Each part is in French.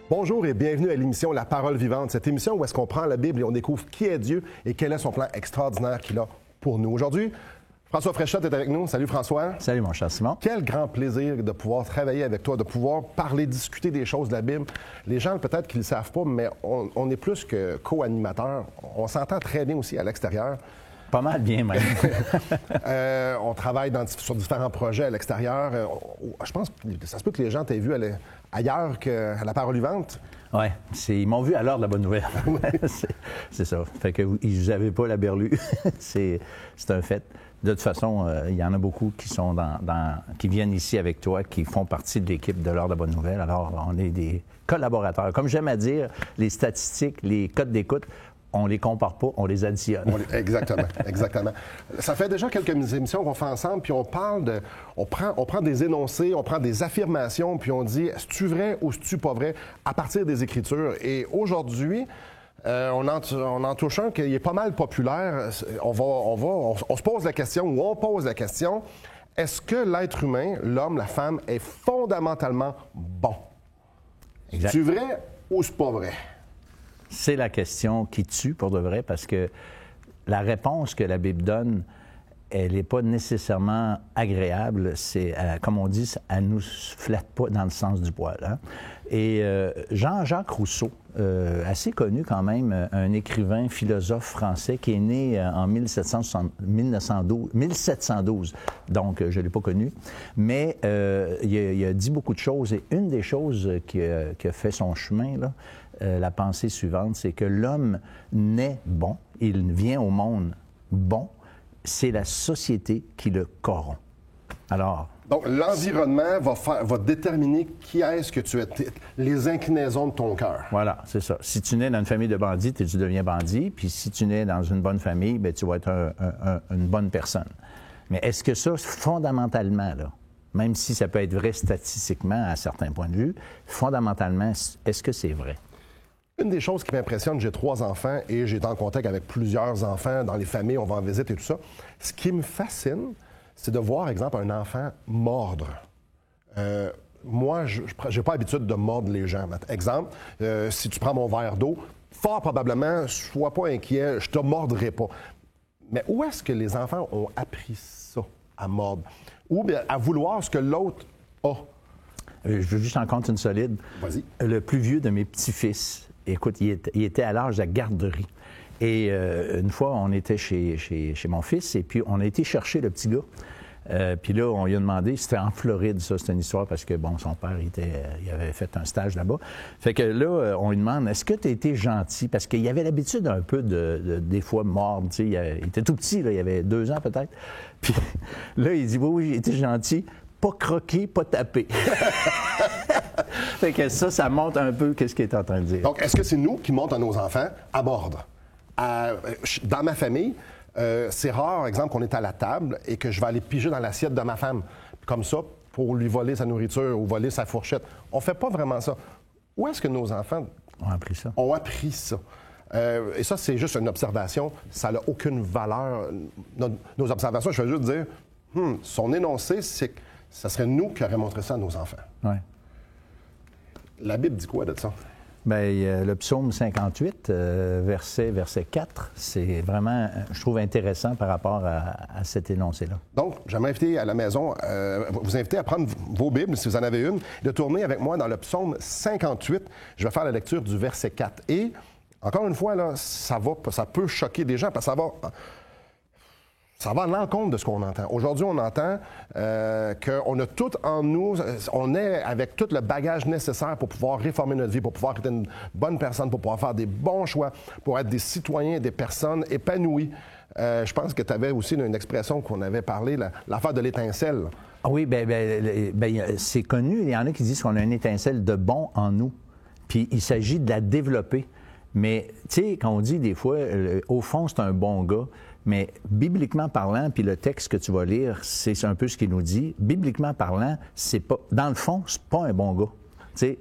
Bonjour et bienvenue à l'émission La Parole vivante, cette émission où est-ce qu'on prend la Bible et on découvre qui est Dieu et quel est son plan extraordinaire qu'il a pour nous. Aujourd'hui, François Fréchette est avec nous. Salut François. Salut mon cher Simon. Quel grand plaisir de pouvoir travailler avec toi, de pouvoir parler, discuter des choses de la Bible. Les gens peut-être qu'ils ne le savent pas, mais on est plus que co-animateurs. On s'entend très bien aussi à l'extérieur. Pas mal bien, même. On travaille sur différents projets à l'extérieur. Je pense que ça se peut que les gens t'aient vu ailleurs qu'à La Parole vivante. Oui, ils m'ont vu à l'heure de la bonne nouvelle. c'est ça. Fait que ils n'avaient pas la berlue. c'est un fait. De toute façon, il y en a beaucoup qui sont qui viennent ici avec toi, qui font partie de l'équipe de l'heure de la bonne nouvelle. Alors, on est des collaborateurs. Comme j'aime à dire, les statistiques, les codes d'écoute, on les compare pas, on les additionne. Exactement, exactement. Ça fait déjà quelques émissions qu'on fait ensemble, puis on parle on prend des énoncés, on prend des affirmations, puis on dit, est-ce-tu vrai ou est-ce-tu pas vrai, à partir des Écritures. Et aujourd'hui, on en touche un qui est pas mal populaire. On se pose la question, ou on pose la question, est-ce que l'être humain, l'homme, la femme, est fondamentalement bon? Exact. C'est-tu vrai ou c'est pas vrai? C'est la question qui tue pour de vrai, parce que la réponse que la Bible donne, elle n'est pas nécessairement agréable. C'est, comme on dit, elle ne nous flatte pas dans le sens du poil. Hein? Et Jean-Jacques Rousseau, assez connu quand même, un écrivain, philosophe français qui est né en 1712, donc je ne l'ai pas connu, mais il a dit beaucoup de choses. Et une des choses qui a fait son chemin, là, la pensée suivante, c'est que l'homme naît bon, il vient au monde bon, c'est la société qui le corrompt. Alors... Donc, l'environnement va déterminer qui est-ce que tu es, les inclinaisons de ton cœur. Voilà, c'est ça. Si tu nais dans une famille de bandits, tu deviens bandit, puis si tu nais dans une bonne famille, bien, tu vas être une bonne personne. Mais est-ce que ça, fondamentalement, là, même si ça peut être vrai statistiquement à certains points de vue, fondamentalement, est-ce que c'est vrai? Une des choses qui m'impressionne, j'ai 3 enfants et j'ai été en contact avec plusieurs enfants dans les familles, on va en visite et tout ça. Ce qui me fascine, c'est de voir, exemple, un enfant mordre. Moi, je n'ai pas l'habitude de mordre les gens. Exemple, si tu prends mon verre d'eau, fort probablement, sois pas inquiet, je te mordrai pas. Mais où est-ce que les enfants ont appris ça, à mordre? Ou bien à vouloir ce que l'autre a? Je veux juste en compte une solide. Vas-y. Le plus vieux de mes petits-fils, écoute, il était à l'âge de la garderie. Et une fois, on était chez mon fils et puis on a été chercher le petit gars. Puis là, on lui a demandé, c'était en Floride, ça, c'était une histoire parce que, bon, son père, il avait fait un stage là-bas. Fait que là, on lui demande, est-ce que tu as été gentil? Parce qu'il avait l'habitude un peu des fois, mordre, tu sais, il était tout petit, là, il avait 2 ans peut-être. Puis là, il dit, oui, j'ai été gentil, pas croqué, pas tapé. Fait que ça montre un peu qu'est-ce qu'il est en train de dire. Donc, est-ce que c'est nous qui montons à nos enfants à mordre? Dans ma famille, c'est rare, exemple, qu'on est à la table et que je vais aller piger dans l'assiette de ma femme, comme ça, pour lui voler sa nourriture ou voler sa fourchette. On ne fait pas vraiment ça. Où est-ce que nos enfants ont appris ça? Et ça, c'est juste une observation. Ça n'a aucune valeur. Nos observations, je vais juste dire, son énoncé, c'est que ça serait nous qui aurions montré ça à nos enfants. Oui. La Bible dit quoi de ça? Bien, le psaume 58, verset 4, c'est vraiment, je trouve, intéressant par rapport à cet énoncé-là. Donc, j'aimerais inviter à la maison, vous inviter à prendre vos Bibles, si vous en avez une, de tourner avec moi dans le psaume 58. Je vais faire la lecture du verset 4. Et, encore une fois, là, ça peut choquer des gens, parce que ça va à l'encontre de ce qu'on entend. Aujourd'hui, on entend qu'on a tout en nous, on est avec tout le bagage nécessaire pour pouvoir réformer notre vie, pour pouvoir être une bonne personne, pour pouvoir faire des bons choix, pour être des citoyens, des personnes épanouies. Je pense que tu avais aussi une expression qu'on avait parlé, l'affaire de l'étincelle. Ah oui, bien, c'est connu. Il y en a qui disent qu'on a une étincelle de bon en nous. Puis il s'agit de la développer. Mais, tu sais, quand on dit des fois, au fond, c'est un bon gars, mais bibliquement parlant, puis le texte que tu vas lire, c'est un peu ce qu'il nous dit. Bibliquement parlant, c'est pas, dans le fond, c'est pas un bon gars. Tu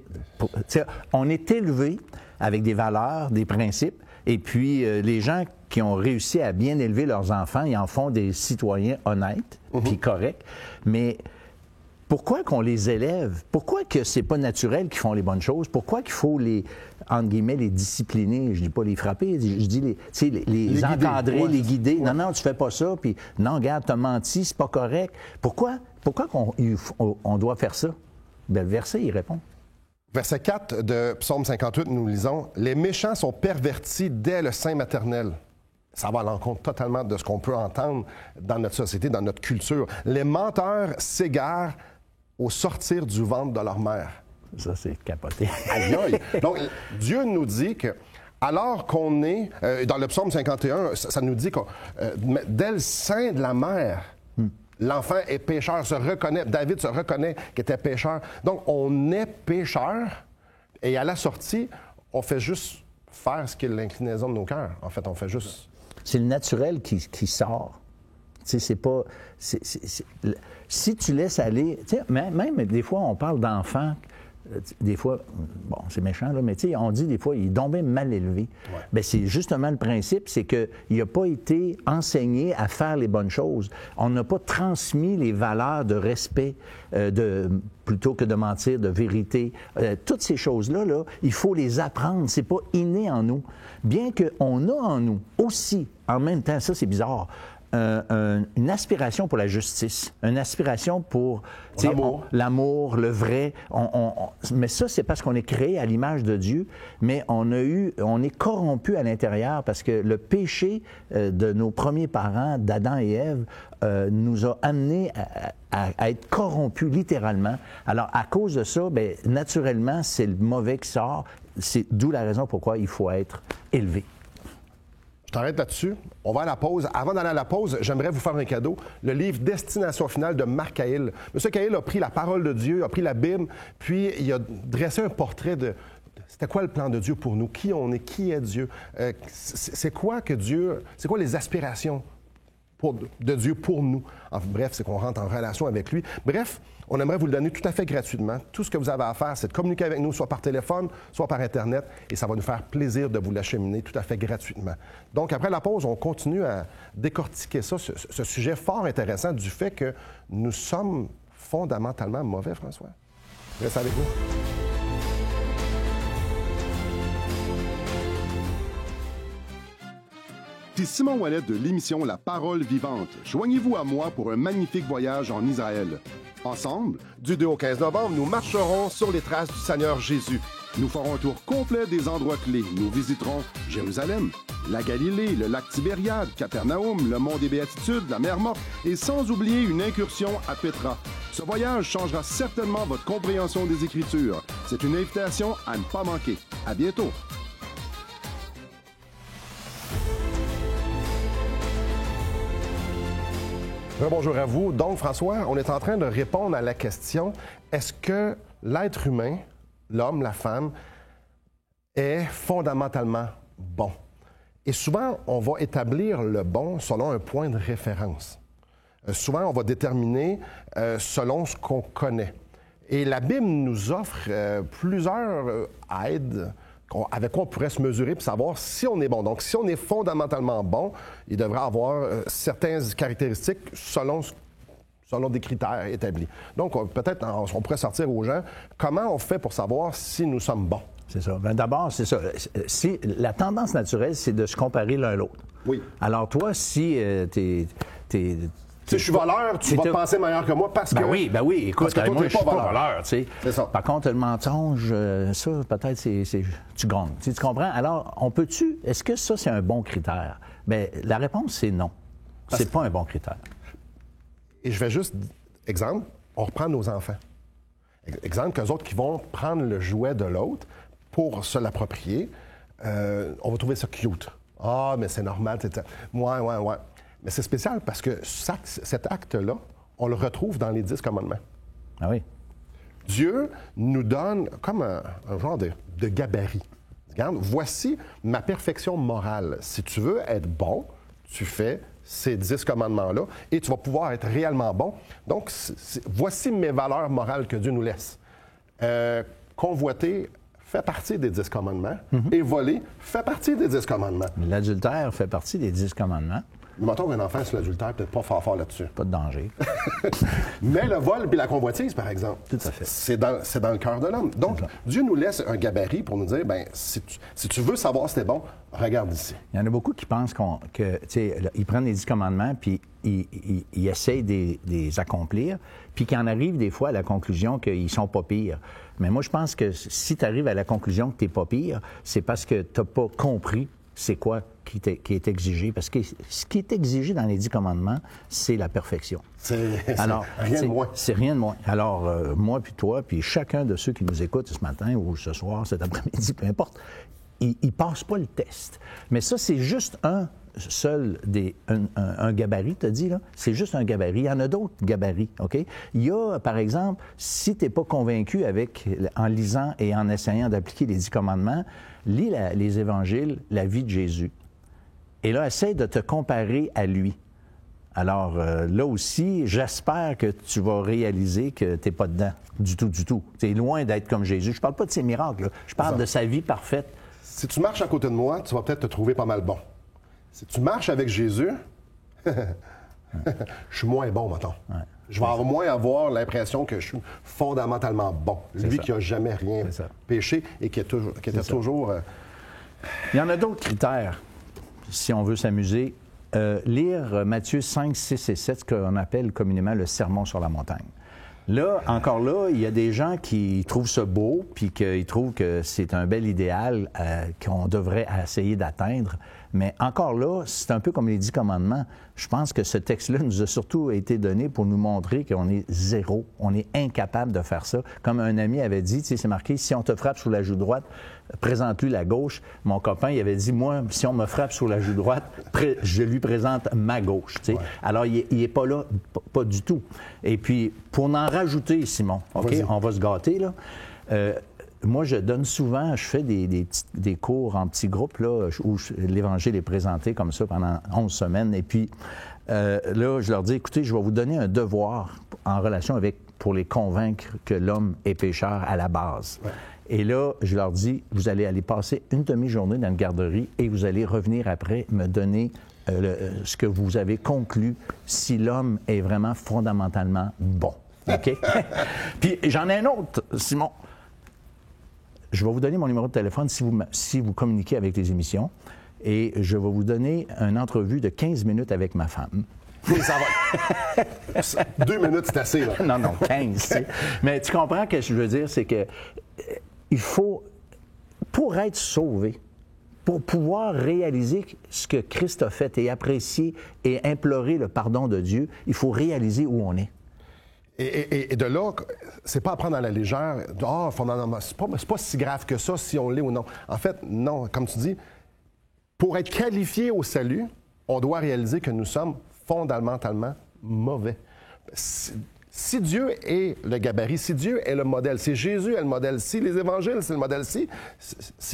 sais, on est élevé avec des valeurs, des principes, et puis les gens qui ont réussi à bien élever leurs enfants, ils en font des citoyens honnêtes, puis corrects, mais pourquoi qu'on les élève? Pourquoi que c'est pas naturel qu'ils font les bonnes choses? Pourquoi qu'il faut les, entre guillemets, les discipliner? Je dis pas les frapper, je dis les encadrer, guider. les guider. Ouais. Non, tu fais pas ça, puis non, regarde, t'as menti, c'est pas correct. Pourquoi on doit faire ça? Ben, le verset, il répond. Verset 4 de Psaume 58, nous lisons « Les méchants sont pervertis dès le sein maternel. » Ça va à l'encontre totalement de ce qu'on peut entendre dans notre société, dans notre culture. « Les menteurs s'égarent au sortir du ventre de leur mère. » Ça, c'est capoté. Aïe, aïe. Donc, Dieu nous dit que, alors qu'on est, dans le psaume 51, ça nous dit que dès le sein de la mère, l'enfant est pécheur, se reconnaît, David se reconnaît qu'il était pécheur. Donc, on est pécheur et à la sortie, on fait juste faire ce qui est l'inclinaison de nos cœurs. En fait, on fait juste... C'est le naturel qui sort. Tu sais, c'est pas... si tu laisses aller... Tu sais, même des fois, on parle d'enfants... Des fois, bon, c'est méchant, là, mais tu sais, on dit des fois, il est donc bien mal élevé. Ouais. Bien, c'est justement le principe, c'est qu'il n'a pas été enseigné à faire les bonnes choses. On n'a pas transmis les valeurs de respect, plutôt que de mentir, de vérité. Toutes ces choses-là, là, il faut les apprendre. C'est pas inné en nous. Bien qu'on a en nous aussi, en même temps, ça c'est bizarre, une aspiration pour la justice, une aspiration pour l'amour, le vrai. Mais ça, c'est parce qu'on est créé à l'image de Dieu, mais on est corrompu à l'intérieur parce que le péché de nos premiers parents, d'Adam et Ève, nous a amenés à être corrompus littéralement. Alors, à cause de ça, bien, naturellement, c'est le mauvais qui sort. C'est d'où la raison pourquoi il faut être élevé. Je t'arrête là-dessus. On va à la pause. Avant d'aller à la pause, j'aimerais vous faire un cadeau. Le livre Destination finale de Marc Cahill. M. Cahill a pris la parole de Dieu, a pris la Bible, puis il a dressé un portrait de... C'était quoi le plan de Dieu pour nous? Qui on est? Qui est Dieu? C'est quoi que Dieu... C'est quoi les aspirations de Dieu pour nous? Enfin, bref, c'est qu'on rentre en relation avec lui. Bref, on aimerait vous le donner tout à fait gratuitement. Tout ce que vous avez à faire, c'est de communiquer avec nous, soit par téléphone, soit par Internet, et ça va nous faire plaisir de vous l'acheminer tout à fait gratuitement. Donc, après la pause, on continue à décortiquer ça, ce sujet fort intéressant du fait que nous sommes fondamentalement mauvais, François. Restez avec nous. C'est Simon Ouellet de l'émission La Parole vivante. Joignez-vous à moi pour un magnifique voyage en Israël. Ensemble, du 2 au 15 novembre, nous marcherons sur les traces du Seigneur Jésus. nous ferons un tour complet des endroits clés. Nous visiterons Jérusalem, la Galilée, le lac Tibériade, Capernaum, le mont des Béatitudes, la mer Morte et sans oublier une incursion à Pétra. Ce voyage changera certainement votre compréhension des Écritures. C'est une invitation à ne pas manquer. À bientôt! Bonjour à vous. Donc, François, on est en train de répondre à la question, est-ce que l'être humain, l'homme, la femme, est fondamentalement bon? Et souvent, on va établir le bon selon un point de référence. Souvent, on va déterminer selon ce qu'on connaît. Et la Bible nous offre plusieurs aides avec quoi on pourrait se mesurer pour savoir si on est bon. Donc, si on est fondamentalement bon, il devrait avoir certaines caractéristiques selon des critères établis. Donc, peut-être, on pourrait sortir aux gens comment on fait pour savoir si nous sommes bons. C'est ça. Ben, d'abord, c'est ça. La tendance naturelle, c'est de se comparer l'un à l'autre. Oui. Alors, toi, si si je suis voleur, tu vas te penser meilleur que moi parce que... Ben oui. Écoute, parce que toi, moi, t'es je suis pas pas voleur. voleur, tu sais. C'est ça. Par contre, le mensonge, ça, peut-être, tu gagnes. Tu comprends? Alors, est-ce que ça, c'est un bon critère? Bien, la réponse, c'est non. C'est pas un bon critère. Et je vais juste... Exemple, on reprend nos enfants. Exemple, qu'eux autres qui vont prendre le jouet de l'autre pour se l'approprier, on va trouver ça cute. Ah, mais c'est normal, c'est... Ouais. Mais c'est spécial parce que cet acte-là, on le retrouve dans les 10 commandements. Ah oui. Dieu nous donne comme un genre de gabarit. Regarde, voici ma perfection morale. Si tu veux être bon, tu fais ces 10 commandements-là et tu vas pouvoir être réellement bon. Donc, voici mes valeurs morales que Dieu nous laisse. Convoiter fait partie des 10 commandements et voler fait partie des 10 commandements. L'adultère fait partie des 10 commandements. Mettons qu'un enfant sur l'adultère, peut-être pas fort là-dessus. Pas de danger. Mais le vol puis la convoitise, par exemple, Tout à fait. c'est dans le cœur de l'homme. Donc, Dieu nous laisse un gabarit pour nous dire, ben si tu veux savoir si t'es bon, regarde ici. Il y en a beaucoup qui pensent ils prennent les 10 commandements, puis ils essayent de les accomplir, puis qu'ils en arrivent des fois à la conclusion qu'ils sont pas pires. Mais moi, je pense que si tu arrives à la conclusion que tu n'es pas pire, c'est parce que tu n'as pas compris c'est quoi qui est exigé. Parce que ce qui est exigé dans les 10 commandements, c'est la perfection. C'est rien de moins. C'est rien de moins. Alors, moi puis toi, puis chacun de ceux qui nous écoutent ce matin ou ce soir, cet après-midi, peu importe, ils ne passent pas le test. Mais ça, c'est juste un gabarit, tu as dit, là. C'est juste un gabarit. Il y en a d'autres gabarits, OK? Il y a, par exemple, si tu n'es pas convaincu en lisant et en essayant d'appliquer les 10 commandements, lis les évangiles, la vie de Jésus. Et là, essaie de te comparer à lui. Alors, là aussi, j'espère que tu vas réaliser que tu n'es pas dedans, du tout, du tout. Tu es loin d'être comme Jésus. Je ne parle pas de ses miracles, là. Je parle de sa vie parfaite. Si tu marches à côté de moi, tu vas peut-être te trouver pas mal bon. Si tu marches avec Jésus, je suis moins bon, mettons. Ouais. Je vais moins avoir l'impression que je suis fondamentalement bon. Lui qui n'a jamais rien péché et qui était toujours... Il y en a d'autres critères, si on veut s'amuser. Lire Matthieu 5, 6 et 7, ce qu'on appelle communément le sermon sur la montagne. Là, encore là, il y a des gens qui trouvent ça beau, puis qui trouvent que c'est un bel idéal qu'on devrait essayer d'atteindre. Mais encore là, c'est un peu comme les 10 commandements. Je pense que ce texte-là nous a surtout été donné pour nous montrer qu'on est zéro, on est incapable de faire ça. Comme un ami avait dit, tu sais, c'est marqué, si on te frappe sur la joue droite, présente-lui la gauche. Mon copain, il avait dit, moi, si on me frappe sur la joue droite, je lui présente ma gauche. Tu sais. Ouais. Alors, il n'est pas là, pas du tout. Et puis, pour en rajouter, Simon, OK, on va se gâter, là. Moi, je donne souvent, je fais des cours en petits groupes, là, où l'Évangile est présenté comme ça pendant 11 semaines. Et puis, là, je leur dis, écoutez, je vais vous donner un devoir en relation pour les convaincre que l'homme est pécheur à la base. Ouais. Et là, je leur dis, vous allez aller passer une demi-journée dans une garderie et vous allez revenir après me donner ce que vous avez conclu si l'homme est vraiment fondamentalement bon. OK? Puis, j'en ai un autre, Simon. Je vais vous donner mon numéro de téléphone si vous communiquez avec les émissions et je vais vous donner une entrevue de 15 minutes avec ma femme. Ça va. 2 minutes, c'est assez, là. Non, 15. Mais tu comprends ce que je veux dire, c'est que il faut, pour être sauvé, pour pouvoir réaliser ce que Christ a fait et apprécier et implorer le pardon de Dieu, il faut réaliser où on est. Et de là, c'est pas à prendre à la légère. C'est pas si grave que ça si on l'est ou non. En fait, non. Comme tu dis, pour être qualifié au salut, on doit réaliser que nous sommes fondamentalement mauvais. Si Dieu est le gabarit, si Dieu est le modèle, si Jésus est le modèle, si les évangiles, c'est le modèle, si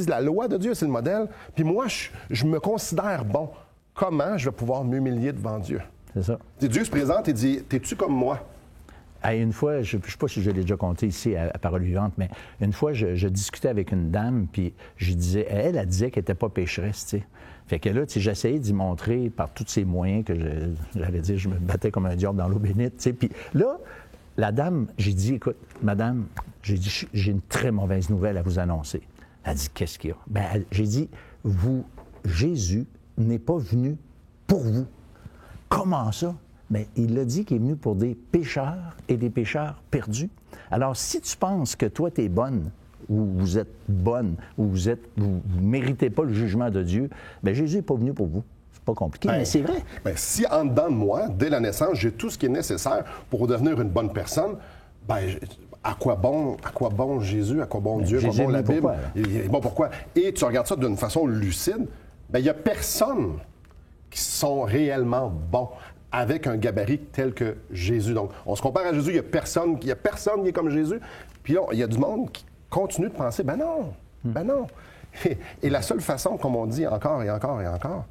la loi de Dieu, c'est le modèle, puis moi, je me considère bon, comment je vais pouvoir m'humilier devant Dieu? C'est ça. Dieu se présente et dit, t'es-tu comme moi? Une fois, je ne sais pas si je l'ai déjà compté ici à Parole vivante, mais une fois, je discutais avec une dame, puis je disais, elle disait qu'elle n'était pas pécheresse, tu sais. Fait que là, tu sais, j'essayais d'y montrer par tous ces moyens que j'allais dire, je me battais comme un diable dans l'eau bénite, tu sais. Puis là, la dame, j'ai dit, écoute, madame, j'ai dit, j'ai une très mauvaise nouvelle à vous annoncer. Elle a dit, qu'est-ce qu'il y a? Ben, j'ai dit, Jésus n'est pas venu pour vous. Comment ça? Bien, il a dit qu'il est venu pour des pécheurs et des pécheurs perdus. Alors, si tu penses que toi, tu es bonne, ou vous êtes bonne, ou vous ne méritez pas le jugement de Dieu, bien, Jésus n'est pas venu pour vous. C'est pas compliqué, mais c'est vrai. Bien, si en dedans de moi, dès la naissance, j'ai tout ce qui est nécessaire pour devenir une bonne personne, bien, à quoi bon Jésus, à quoi bon Dieu, à quoi bon la Bible? Pourquoi, il est bon pourquoi? Et tu regardes ça d'une façon lucide, bien, il n'y a personne qui sont réellement bons avec un gabarit tel que Jésus. Donc, on se compare à Jésus, il n'y a personne qui est comme Jésus. Puis là, il y a du monde qui continue de penser, ben non. Et la seule façon, comme on dit encore et encore et encore,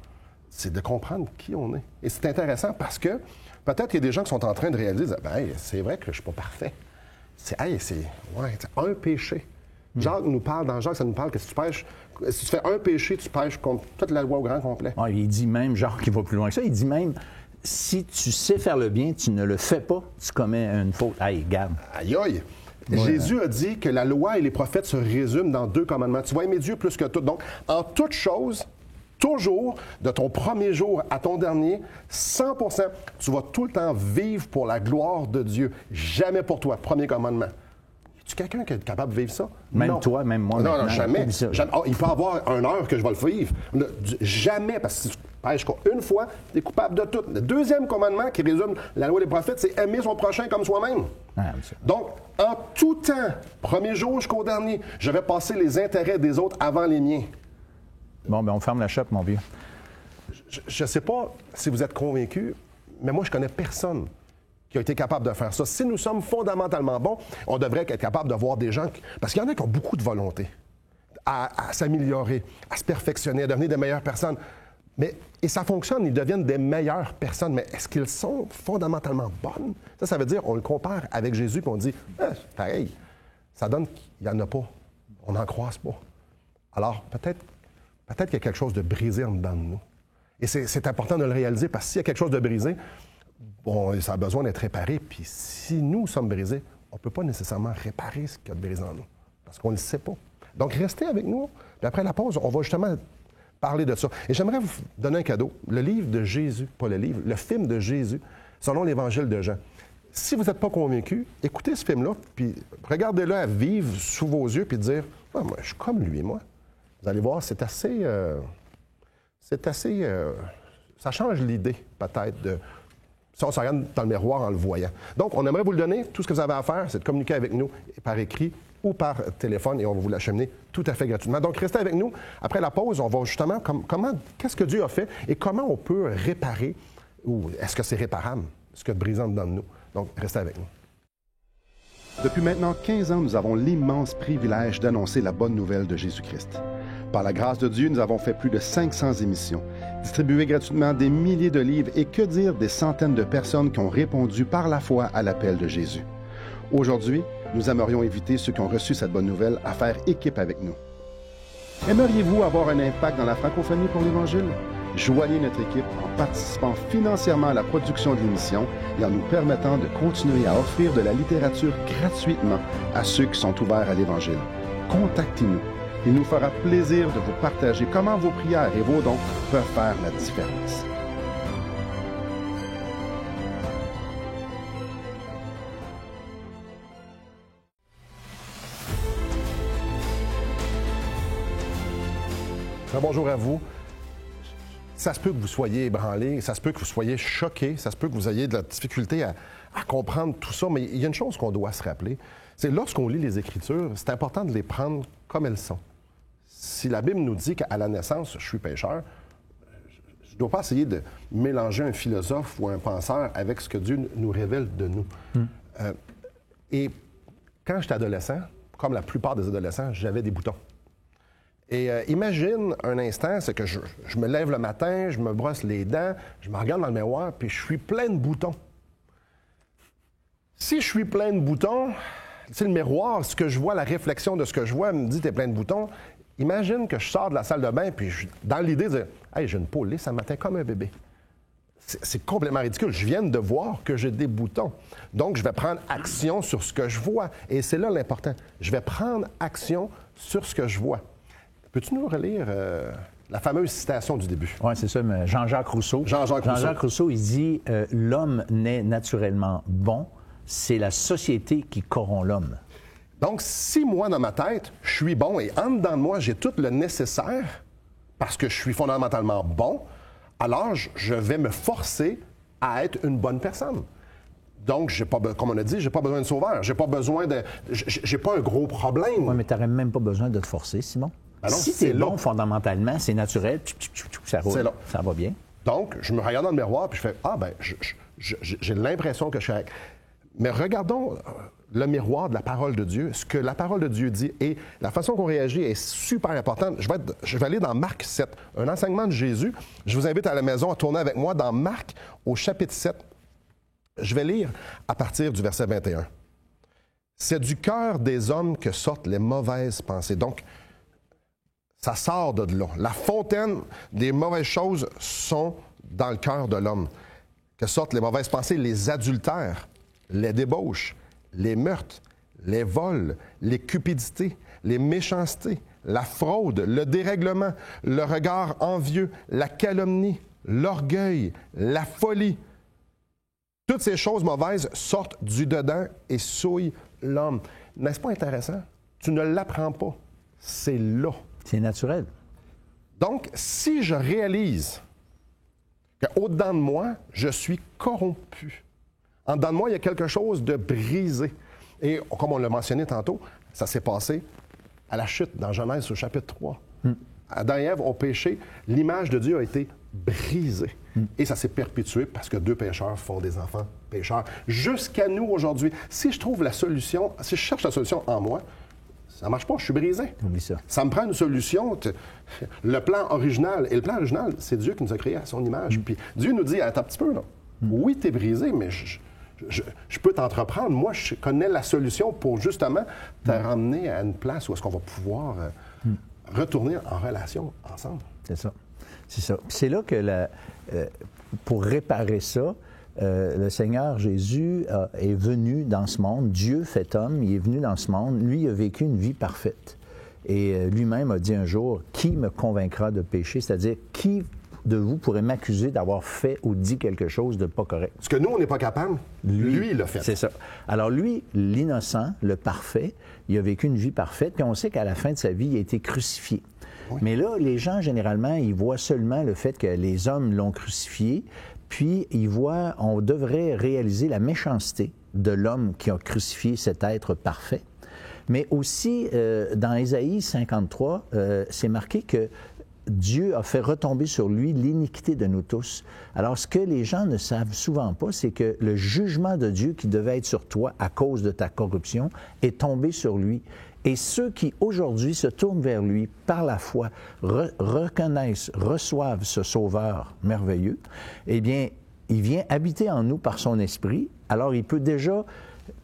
c'est de comprendre qui on est. Et c'est intéressant parce que peut-être qu'il y a des gens qui sont en train de réaliser, ben, hey, c'est vrai que je ne suis pas parfait. C'est un péché. Jacques nous parle, dans Jacques, ça nous parle que si tu pêches, si tu fais un péché, tu pêches contre toute la loi au grand complet. Ouais, il dit même, Jacques, qui va plus loin que ça, il dit même, si tu sais faire le bien, tu ne le fais pas, tu commets une faute. Hey, garde. Aïe, aïe! Jésus a dit que la loi et les prophètes se résument dans 2 commandements. Tu vas aimer Dieu plus que tout. Donc, en toute chose, toujours, de ton premier jour à ton dernier, 100%, tu vas tout le temps vivre pour la gloire de Dieu. Jamais pour toi. Premier commandement. Es-tu quelqu'un qui est capable de vivre ça? Même non. toi, même moi. Non, jamais. Jamais. Oh, il peut y avoir 1 heure que je vais le vivre. Jamais, parce que si tu pêches une fois, tu es coupable de tout. Le 2e commandement qui résume la loi des prophètes, c'est aimer son prochain comme soi-même. Donc, en tout temps, premier jour jusqu'au dernier, je vais passer les intérêts des autres avant les miens. Bon, ben on ferme la shop, mon vieux. Je ne sais pas si vous êtes convaincus, mais moi, je connais personne qui a été capable de faire ça. Si nous sommes fondamentalement bons, on devrait être capable de voir des gens... Parce qu'il y en a qui ont beaucoup de volonté à s'améliorer, à se perfectionner, à devenir des meilleures personnes. Et ça fonctionne, ils deviennent des meilleures personnes. Mais est-ce qu'ils sont fondamentalement bonnes? Ça veut dire, on le compare avec Jésus, puis on dit, pareil, ça donne qu'il n'y en a pas. On n'en croise pas. Alors, peut-être qu'il y a quelque chose de brisé en dedans de nous. Et c'est important de le réaliser, parce que s'il y a quelque chose de brisé, bon, ça a besoin d'être réparé. Puis si nous sommes brisés, on ne peut pas nécessairement réparer ce qu'il y a de brisé en nous, parce qu'on ne le sait pas. Donc, restez avec nous. Puis après la pause, on va justement parler de ça. Et j'aimerais vous donner un cadeau. Le livre de Jésus, pas le livre, le film de Jésus, selon l'Évangile de Jean. Si vous n'êtes pas convaincu, écoutez ce film-là, puis regardez-le à vivre sous vos yeux, puis dire, moi, je suis comme lui, moi. Vous allez voir, c'est assez... ça change l'idée, peut-être, de... Si on se regarde dans le miroir en le voyant. Donc, on aimerait vous le donner. Tout ce que vous avez à faire, c'est de communiquer avec nous par écrit ou par téléphone, et on va vous l'acheminer tout à fait gratuitement. Donc, restez avec nous. Après la pause, on va justement... qu'est-ce que Dieu a fait et comment on peut réparer, ou est-ce que c'est réparable, ce qu'il y a de brisant dedans de nous. Donc, restez avec nous. Depuis maintenant 15 ans, nous avons l'immense privilège d'annoncer la bonne nouvelle de Jésus-Christ. Par la grâce de Dieu, nous avons fait plus de 500 émissions, distribué gratuitement des milliers de livres et que dire des centaines de personnes qui ont répondu par la foi à l'appel de Jésus. Aujourd'hui, nous aimerions inviter ceux qui ont reçu cette bonne nouvelle à faire équipe avec nous. Aimeriez-vous avoir un impact dans la francophonie pour l'Évangile? Joignez notre équipe en participant financièrement à la production de l'émission et en nous permettant de continuer à offrir de la littérature gratuitement à ceux qui sont ouverts à l'Évangile. Contactez-nous. Il nous fera plaisir de vous partager comment vos prières et vos dons peuvent faire la différence. Bonjour à vous. Ça se peut que vous soyez ébranlé, ça se peut que vous soyez choqué, ça se peut que vous ayez de la difficulté à comprendre tout ça, mais il y a une chose qu'on doit se rappeler, c'est lorsqu'on lit les Écritures, c'est important de les prendre comme elles sont. Si la Bible nous dit qu'à la naissance, je suis pécheur, je ne dois pas essayer de mélanger un philosophe ou un penseur avec ce que Dieu nous révèle de nous. Et quand j'étais adolescent, comme la plupart des adolescents, j'avais des boutons. Et imagine un instant, c'est que je me lève le matin, je me brosse les dents, je me regarde dans le miroir, puis je suis plein de boutons. Si je suis plein de boutons, c'est le miroir, ce que je vois, la réflexion de ce que je vois me dit « t'es plein de boutons ». Imagine que je sors de la salle de bain, puis dans l'idée de dire « hey, j'ai une peau lisse ce matin comme un bébé ». C'est complètement ridicule. Je viens de voir que j'ai des boutons. Donc, je vais prendre action sur ce que je vois. Et c'est là l'important. Je vais prendre action sur ce que je vois. Peux-tu nous relire la fameuse citation du début? Oui, c'est ça, mais Jean-Jacques Rousseau. Jean-Jacques Rousseau, il dit l'homme naît naturellement bon, c'est la société qui corrompt l'homme. Donc, si moi, dans ma tête, je suis bon et en dedans de moi, j'ai tout le nécessaire parce que je suis fondamentalement bon, alors je vais me forcer à être une bonne personne. Donc, comme on a dit, j'ai pas besoin de sauveur. J'ai pas besoin de... J'ai pas un gros problème. Oui, mais tu n'aurais même pas besoin de te forcer, Simon. Ben non, si tu es bon, fondamentalement, c'est naturel, ça roule, ça va bien. Donc, je me regarde dans le miroir puis je fais « Ah, ben, j'ai l'impression que je suis avec... » Mais regardons le miroir de la parole de Dieu, ce que la parole de Dieu dit. Et la façon qu'on réagit est super importante. Je vais aller dans Marc 7, un enseignement de Jésus. Je vous invite à la maison à tourner avec moi dans Marc au chapitre 7. Je vais lire à partir du verset 21. « C'est du cœur des hommes que sortent les mauvaises pensées. Donc, ça sort de là. La fontaine des mauvaises choses sont dans le cœur de l'homme. Que sortent les mauvaises pensées, les adultères, les débauches, les meurtres, les vols, les cupidités, les méchancetés, la fraude, le dérèglement, le regard envieux, la calomnie, l'orgueil, la folie. Toutes ces choses mauvaises sortent du dedans et souillent l'homme. N'est-ce pas intéressant? Tu ne l'apprends pas. C'est là. C'est naturel. Donc, si je réalise qu'au-dedans de moi, je suis corrompu, en dedans de moi, il y a quelque chose de brisé. Et comme on l'a mentionné tantôt, ça s'est passé à la chute dans Genèse au chapitre 3. Adam et Ève ont péché, l'image de Dieu a été brisée. Et ça s'est perpétué parce que 2 pécheurs font des enfants pécheurs. Jusqu'à nous aujourd'hui, si je trouve la solution, si je cherche la solution en moi, ça ne marche pas, je suis brisé. Oublie ça. Ça me prend une solution. Le plan original, et le plan original, c'est Dieu qui nous a créés à son image. Puis Dieu nous dit, attends un petit peu, là. Oui, tu es brisé, mais je peux t'entreprendre. Moi, je connais la solution pour justement te ramener à une place où est-ce qu'on va pouvoir retourner en relation ensemble. C'est ça. C'est ça. C'est là que, pour réparer ça, le Seigneur Jésus est venu dans ce monde. Dieu fait homme, il est venu dans ce monde. Lui, il a vécu une vie parfaite. Et lui-même a dit un jour, « Qui me convaincra de pécher? » C'est-à-dire, qui de vous pourrait m'accuser d'avoir fait ou dit quelque chose de pas correct? Ce que nous, on n'est pas capable, lui, il l'a fait. C'est ça. Alors lui, l'innocent, le parfait, il a vécu une vie parfaite, puis on sait qu'à la fin de sa vie, il a été crucifié. Oui. Mais là, les gens, généralement, ils voient seulement le fait que les hommes l'ont crucifié, puis ils voient, on devrait réaliser la méchanceté de l'homme qui a crucifié cet être parfait. Mais aussi, dans Ésaïe 53, c'est marqué que Dieu a fait retomber sur lui l'iniquité de nous tous. Alors, ce que les gens ne savent souvent pas, c'est que le jugement de Dieu qui devait être sur toi à cause de ta corruption est tombé sur lui. Et ceux qui, aujourd'hui, se tournent vers lui par la foi, reconnaissent, reçoivent ce Sauveur merveilleux, eh bien, il vient habiter en nous par son esprit. Alors, il peut déjà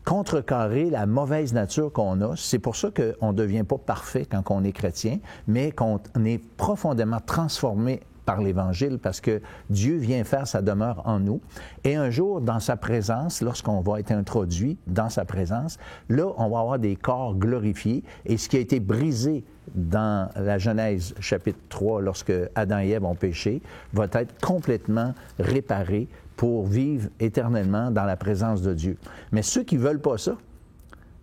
contrecarrer la mauvaise nature qu'on a. C'est pour ça qu'on ne devient pas parfait quand on est chrétien, mais qu'on est profondément transformé par l'Évangile parce que Dieu vient faire sa demeure en nous. Et un jour, dans sa présence, lorsqu'on va être introduit dans sa présence, là, on va avoir des corps glorifiés. Et ce qui a été brisé dans la Genèse chapitre 3, lorsque Adam et Ève ont péché, va être complètement réparé pour vivre éternellement dans la présence de Dieu. Mais ceux qui ne veulent pas ça,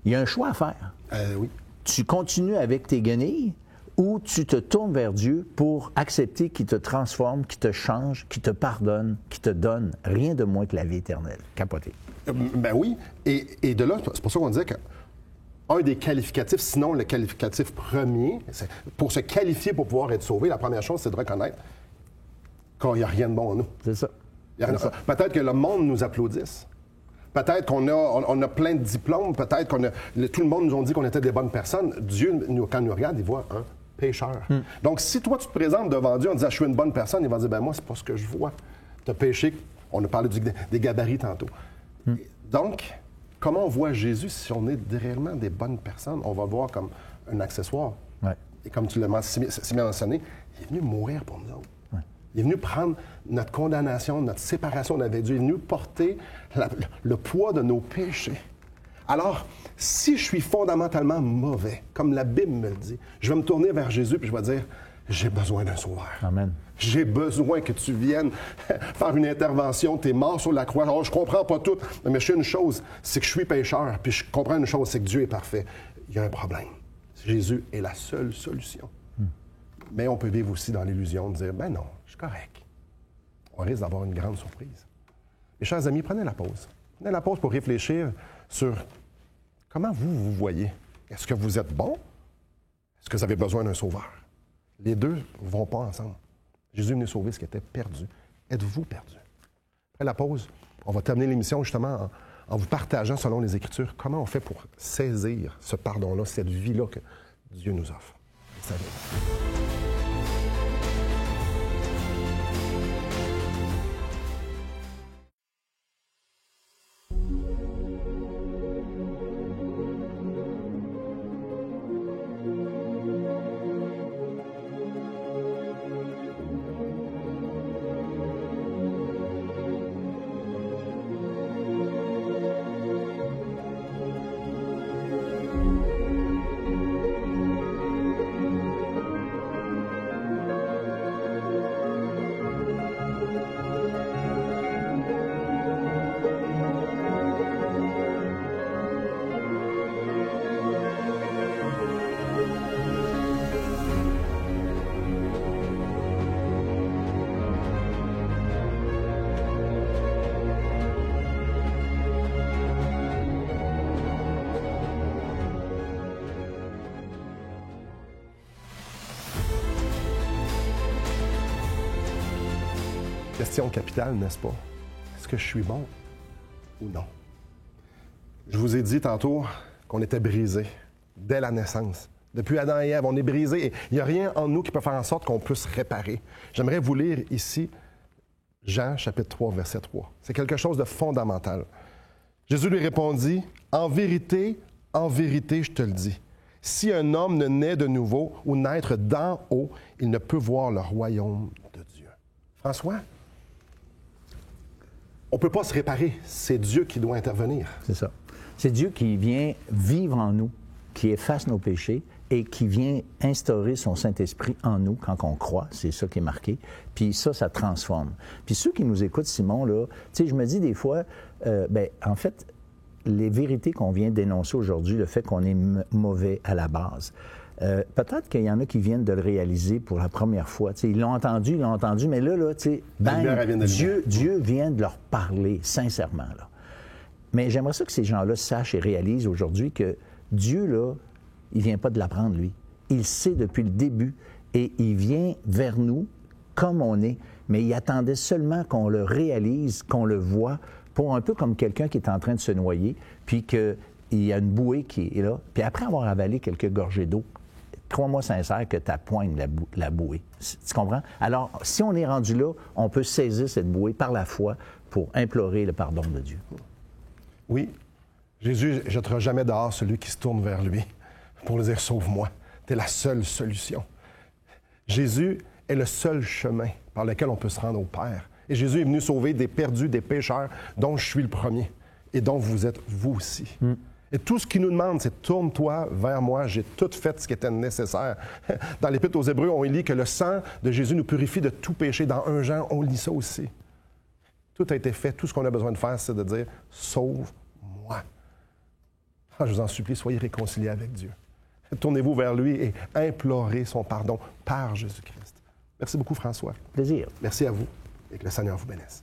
il y a un choix à faire. Oui. Tu continues avec tes guenilles ou tu te tournes vers Dieu pour accepter qu'il te transforme, qu'il te change, qu'il te pardonne, qu'il te donne rien de moins que la vie éternelle. Capoté. Ben oui. Et de là, c'est pour ça qu'on disait qu'un des qualificatifs, sinon le qualificatif premier, pour se qualifier pour pouvoir être sauvé, la première chose, c'est de reconnaître qu'il n'y a rien de bon en nous. C'est ça. Peut-être que le monde nous applaudisse. Peut-être qu'on a plein de diplômes. Peut-être tout le monde nous a dit qu'on était des bonnes personnes. Dieu, quand il nous regarde, il voit un pécheur. Donc, si toi, tu te présentes devant Dieu en disant « je suis une bonne personne », il va dire « ben moi, c'est pas ce que je vois. Tu as péché. » On a parlé des gabarits tantôt. Donc, comment on voit Jésus si on est réellement des bonnes personnes? On va le voir comme un accessoire. Ouais. Et comme tu l'as si bien mentionné, il est venu mourir pour nous autres. Il est venu prendre notre condamnation, notre séparation avec Dieu. Il est venu porter le poids de nos péchés. Alors, si je suis fondamentalement mauvais, comme la Bible me le dit, je vais me tourner vers Jésus et je vais dire, j'ai besoin d'un sauveur. Amen. J'ai besoin que tu viennes faire une intervention. Tu es mort sur la croix. Alors, je ne comprends pas tout, mais je sais une chose, c'est que je suis pécheur. Puis je comprends une chose, c'est que Dieu est parfait. Il y a un problème. Jésus est la seule solution. Mais on peut vivre aussi dans l'illusion de dire, ben non, je suis correct. On risque d'avoir une grande surprise. Et chers amis, prenez la pause. Prenez la pause pour réfléchir sur comment vous voyez. Est-ce que vous êtes bon? Est-ce que vous avez besoin d'un sauveur? Les deux ne vont pas ensemble. Jésus est venu sauver ce qui était perdu. Êtes-vous perdu? Après la pause, on va terminer l'émission justement en vous partageant selon les Écritures comment on fait pour saisir ce pardon-là, cette vie-là que Dieu nous offre. Salut. Question capitale, n'est-ce pas? Est-ce que je suis bon ou non? Je vous ai dit tantôt qu'on était brisés dès la naissance. Depuis Adam et Ève, on est brisés et il n'y a rien en nous qui peut faire en sorte qu'on puisse réparer. J'aimerais vous lire ici Jean, chapitre 3, verset 3. C'est quelque chose de fondamental. Jésus lui répondit, en vérité, je te le dis, si un homme ne naît de nouveau ou naître d'en haut, il ne peut voir le royaume de Dieu. François, on ne peut pas se réparer. C'est Dieu qui doit intervenir. C'est ça. C'est Dieu qui vient vivre en nous, qui efface nos péchés et qui vient instaurer son Saint-Esprit en nous quand on croit. C'est ça qui est marqué. Puis ça transforme. Puis ceux qui nous écoutent, Simon, là, tu sais, je me dis des fois, en fait, les vérités qu'on vient d'énoncer aujourd'hui, le fait qu'on est mauvais à la base, peut-être qu'il y en a qui viennent de le réaliser pour la première fois. Tu sais, ils l'ont entendu, mais là, tu sais, Dieu vient de leur parler sincèrement, là. Mais j'aimerais ça que ces gens-là sachent et réalisent aujourd'hui que Dieu, là, il ne vient pas de l'apprendre, lui. Il sait depuis le début et il vient vers nous comme on est, mais il attendait seulement qu'on le réalise, qu'on le voit, pour un peu comme quelqu'un qui est en train de se noyer, puis qu'il y a une bouée qui est là. Puis après avoir avalé quelques gorgées d'eau, crois-moi sincère que tu appoignes la bouée. Tu comprends? Alors, si on est rendu là, on peut saisir cette bouée par la foi pour implorer le pardon de Dieu. Oui, Jésus ne jettera jamais dehors celui qui se tourne vers lui pour lui dire « Sauve-moi ». C'est la seule solution. Jésus est le seul chemin par lequel on peut se rendre au Père. Et Jésus est venu sauver des perdus, des pécheurs, dont je suis le premier et dont vous êtes vous aussi. Et tout ce qu'il nous demande, c'est « Tourne-toi vers moi, j'ai tout fait ce qui était nécessaire ». Dans l'Épître aux Hébreux, on lit que le sang de Jésus nous purifie de tout péché. Dans 1 Jean, on lit ça aussi. Tout a été fait. Tout ce qu'on a besoin de faire, c'est de dire « Sauve-moi ». Je vous en supplie, soyez réconciliés avec Dieu. Tournez-vous vers lui et implorez son pardon par Jésus-Christ. Merci beaucoup, François. Plaisir. Merci à vous et que le Seigneur vous bénisse.